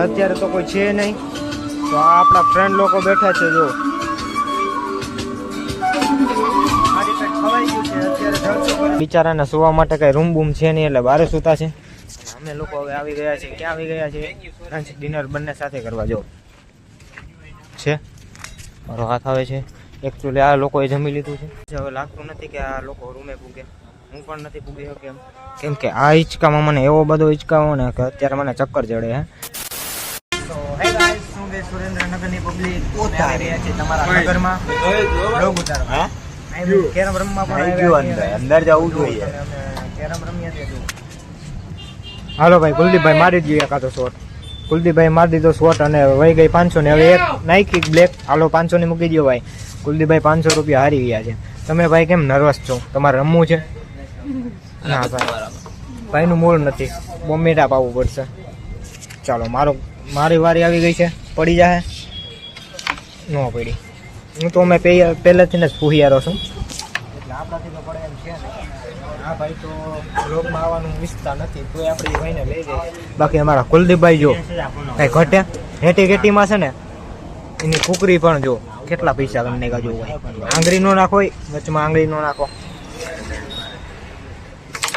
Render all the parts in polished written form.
અત્યારે તો કોઈ છે નહીં, તો આ આપણા ફ્રેન્ડ લોકો બેઠા છે. જો બિચારાને સુવા માટે કઈ રૂમ બૂમ છે નહીં, એટલે બારે સુતા છે. અમે લોકો હવે આવી ગયા છે. ક્યાં આવી ગયા છે? લંચ ડિનર બંને સાથે કરવા. જો છે મારો હાથ આવે છે. એકચ્યુઅલી આ લોકોએ જમી લીધું છે. હવે લાગતું નથી કે આ લોકો રૂમે પૂગે. હું પણ નથી પૂગી શક્યો કેમ કે આ હિંચકામાં મને એવો બધો હિંચકાવો ને કે અત્યારે મને ચક્કર ચડે. હે તો હે ગાઈસ, હું બે સુરેન્દ્રનગરની પબ્લિક આવી રહ્યા છે તમારા નગરમાં બ્લોગ ઉતારવા. કેરમ રમવા પણ અંદર જવું જોઈએ. કેરમ રમ્યા છે. હાલો ભાઈ, કુલદીપભાઈ મારી દઈએ કાં તો શોટ. કુલદીપભાઈ મારી દીધો શોટ અને વહી ગઈ 500 ને. હવે એક નાઇકી બ્લેક. હાલો 500 ની મૂકી દો ભાઈ. કુલદીપભાઈ 500 રૂપિયા હારી ગયા છે. તમે ભાઈ કેમ નર્વસ છો? તમારે રમવું છે? ના ભાઈ, ભાઈનું મૂળ નથી. બોમ્બેટા પાવવું પડશે. ચાલો મારી વારી આવી ગઈ છે. પડી જાય ન પડી. હું તો મેં પહેલેથી જ ફૂહિયારો છું, એટલે આપણાથી તો પડે એમ છે ને. હા ભાઈ, તો બ્લોગમાં આવવાનું ઈચ્છતા નથી, તો આપણી ભાઈને લઈ જાય. બાકી અમારા કુલદીપભાઈ જો કઈ ઘટે હેટી કેટીમાં છે ને, એની કુકરી પણ જો કેટલા પૈસા તમને ગાજો હોય. આંગળી નો નાખો, વચમાં આંગળી નો નાખો.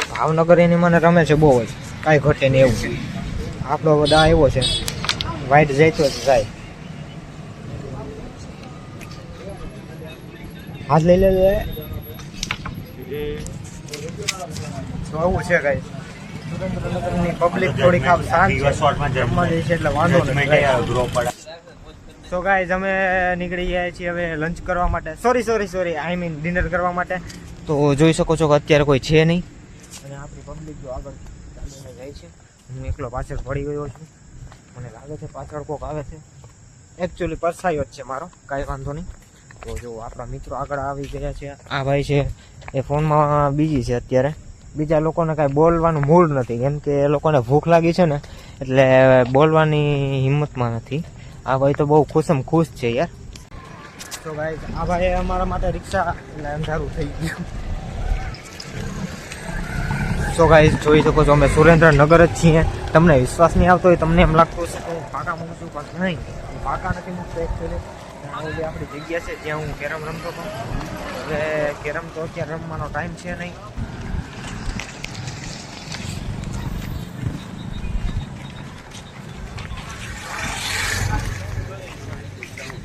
ભાવનગર એની મને રમે છે બહુ જ, કાંઈ ઘટે નહીં એવું. આપણો બધા એવો છે, વાઈટ જાય તો જાય. હાથ લઈ લેજો. તો આવું છે ગાઈસ, સુરેન્દ્રનગરની પબ્લિક થોડીક આમ શાંત છે, એટલે વાંધો નથી. તો ગાઈસ, અમે નીકળી ગયા છીએ હવે લંચ કરવા માટે. સોરી આઈ મીન ડિનર કરવા માટે. તો જોઈ શકો છો કે અત્યારે કોઈ છે નહીં અને આપણી પબ્લિક જો આગળ ચાલીને જાય છે. હું એકલો પાછળ પડી ગયો છું. મને લાગે છે પાછળ કોક આવે છે. એકચ્યુઅલી પરસાયો જ છે મારો, કાંઈ વાંધો નહીં. તો જો આપણા મિત્રો આગળ આવી ગયા છે. આ ભાઈ છે એ ફોનમાં બીજી છે અત્યારે. બીજા લોકોને કાંઈ બોલવાનું મૂડ નથી, કેમ કે એ લોકોને ભૂખ લાગી છે ને, એટલે બોલવાની હિંમતમાં નથી. આ ભાઈ તો બહુ ખુશ છે યાર. તો ભાઈ, આ ભાઈ અમારા માટે રિક્ષા એટલે અંધારું થઈ ગયું. તો ગાઈસ, જોઈ શકો છો અમે સુરેન્દ્રનગર જ છીએ. તમને વિશ્વાસ નહીં આવતો હોય, તમને એમ લાગતું હશે કે હું પાકા મૂકું છું, પણ નહીં, હું પાકા નથી મૂકતો. એકચ્યુઅલી આપણી જગ્યા છે જ્યાં હું કેરમ રમતો હતો. હવે કેરમ તો અત્યારે રમવાનો ટાઈમ છે નહીં.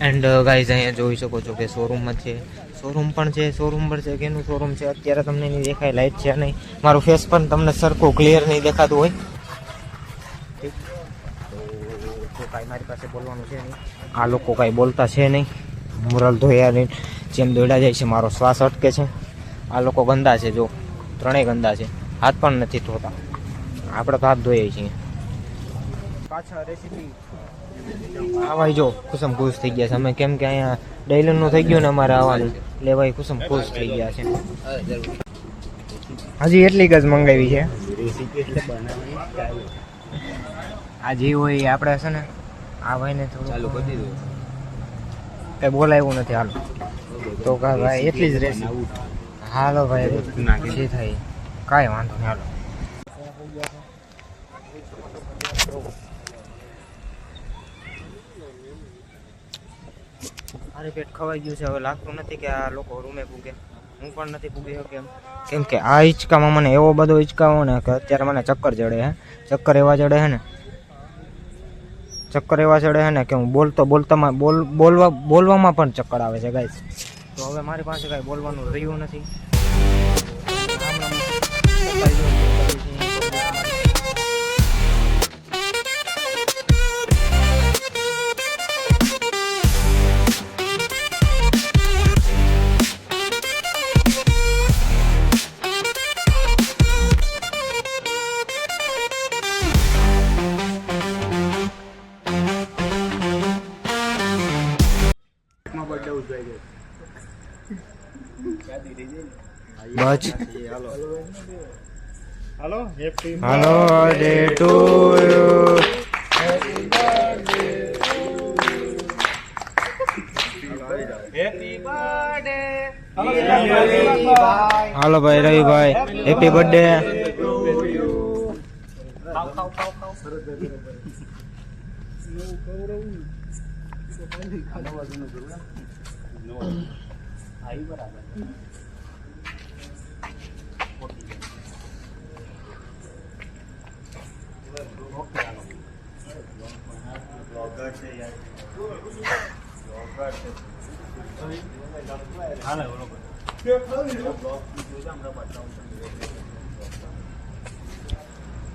એન્ડ ગાઈઝ, અહીંયા જોઈ શકો છો કે શોરૂમ જ છે. શોરૂમ પણ છે, શોરૂમ પર છે. કેનું શોરૂમ છે અત્યારે તમને નહીં દેખાય, લાઈટ છે નહીં. મારું ફેસ પણ તમને સરખું ક્લિયર નહીં દેખાતું હોય. ઠીક, તો કાંઈ મારી પાસે બોલવાનું છે નહીં. આ લોકો કાંઈ બોલતા છે નહીં. મુરલ ધોયા નહીં, જેમ દોડા જાય છે. મારો શ્વાસ અટકે છે. આ લોકો ગંદા છે, જો ત્રણેય ગંદા છે. હાથ પણ નથી ધોતા. આપણે તો હાથ ધોઈએ છીએ. પાછા રેસીપી આ ભાઈ જો ખુશમ ખુશ થઈ ગયા છે. અમે કેમ કે અહીંયા ડેઈલીનું થઈ ગયું ને અમારે આવવાનું, એટલે ભાઈ ખુશમ ખુશ થઈ ગયા છે. હજી એટલી જ મંગાવી છે. આ જે હોય આપણે છે ને, આ ભાઈને થોડું ચાલુ કરી દીધું, કઈ બોલાવ્યું નથી. હાલો તો ભાઈ એટલી જ રહેશે. હાલો ભાઈ, જે થાય કાંઈ વાંધો નહીં. હાલો મારે પેટ ખવાઈ ગયું છે. હવે લાગતું નથી કે આ લોકો રૂમે પૂગે. હું પણ નથી પૂગી શક્યો કેમ કે આ હિંચકામાં મને એવો બધો હિંચકાવો ને કે અત્યારે મને ચક્કર ચડે. ચક્કર એવા ચડે છે ને કે હું બોલવામાં પણ ચક્કર આવે છે ગાઈસ. તો હવે મારી પાસે કાંઈ બોલવાનું રહ્યું નથી. બસ હાલો ડે ટુ યુ. હાલો ભાઈ રવિભાઈ, હેપી બર્થડે.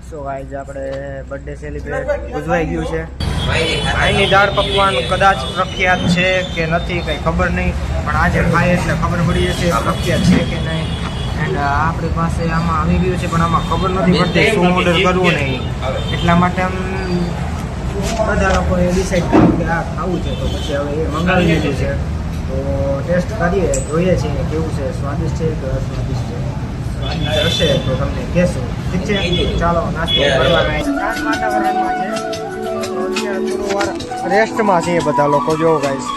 સો ગાઈઝ આપણે બર્થડે સેલિબ્રેટ ઉજવાઈ ગયું છે. અહીંની દાળ પકવાન કદાચ પ્રખ્યાત છે કે નથી કંઈ ખબર નહીં, પણ આજે ખાય એટલે ખબર પડી જશે પ્રખ્યાત છે કે નહીં. એન્ડ આપણી પાસે આમાં આવી ગયું છે, પણ આમાં ખબર નથી પડતી શું ઓર્ડર કરવું નહીં. એટલા માટે આમ બધા લોકોએ ડિસાઈડ કર્યું કે આ ખાવું છે, તો પછી હવે એ મંગાવી લીધું છે. તો ટેસ્ટ કરીએ, જોઈએ છીએ કેવું છે, સ્વાદિષ્ટ છે કે અસ્વાદિષ્ટ છે. સ્વાદિષ્ટ હશે તો તમને કહેશું. ઠીક છે, ચાલો નાસ્તો કરવાના. શાંત વાતાવરણમાં છે, અત્યારે થોડું વાર રેસ્ટમાં છે બધા લોકો. જોવો ગાઈસ,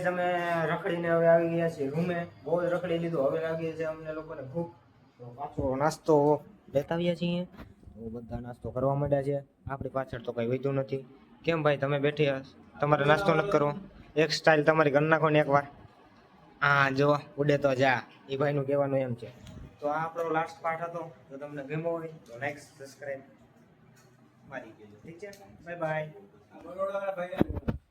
અમે રખડીને હવે આવી ગયા છીએ રૂમે. બહુ જ રખડી લીધું, હવે લાગી છે અમને લોકોને ભૂખ. તો પાછો નાસ્તો લેતા આવ્યા છીએ. તો બધા નાસ્તો કરવા માંડ્યા છે. આપણી પાછળ તો કઈ વધ્યું નથી. કેમ ભાઈ, તમે બેઠી તમારે નાસ્તો નથી કરવો? એક સ્ટાઇલ તમારી કરી નાખો ને એકવાર. હા જો ઉડે તો જા, એ ભાઈનું કહેવાનું એમ છે. તો આ આપણો લાસ્ટ પાર્ટ હતો. જો તમને ગમ્યો હોય તો લાઈક સબસ્ક્રાઈબ મારી દેજો. ઠીક છે, બાય બાય.